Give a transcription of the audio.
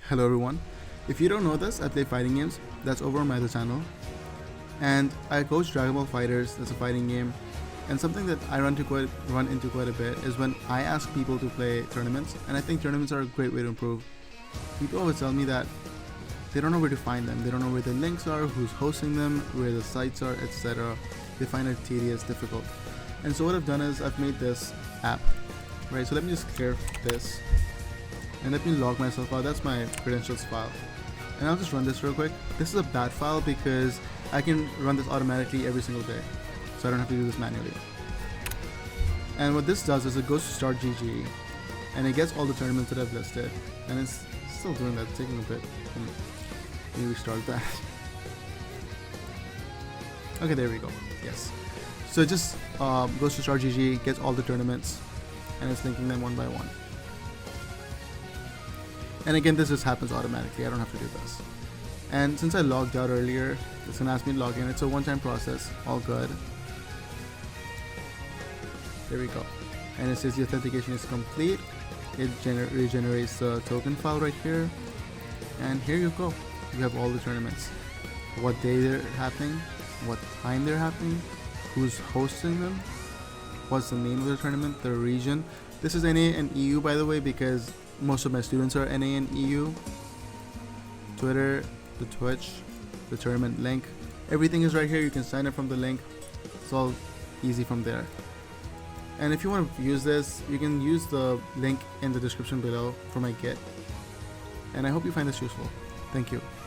Hello everyone. If you don't know this, I play fighting games. That's over on my other channel. And I coach Dragon Ball Fighters, that's a fighting game. And something that I run into quite a bit is when I ask people to play tournaments, and I think tournaments are a great way to improve. People always tell me that they don't know where to find them. They don't know where the links are, who's hosting them, where the sites are, etc. They find it tedious, difficult. And so what I've done is I've made this app, right? So let me just clear this. And let me log myself out. That's my credentials file, and I'll just run this real quick. This is a bad file because I can run this automatically every single day, so I don't have to do this manually. And what this does is it goes to startgg and it gets all the tournaments that I've listed, and it's still doing that. It's taking a bit. Let me restart that. Okay, there we go. Yes, so it just goes to startgg, gets all the tournaments, and it's linking them one by one. And again, this just happens automatically. I don't have to do this. And since I logged out earlier, it's gonna ask me to log in. It's a one-time process, all good. There we go. And it says the authentication is complete. It regenerates the token file right here. And here you go. You have all the tournaments. What day they're happening, what time they're happening, who's hosting them, what's the name of the tournament, the region. This is NA and EU, by the way, because most of my students are NA and EU. Twitter, the Twitch, the tournament link, everything is right here. You can sign up from the link. It's all easy from there. And if you want to use this, you can use the link in the description below for my Git. And I hope you find this useful. Thank you.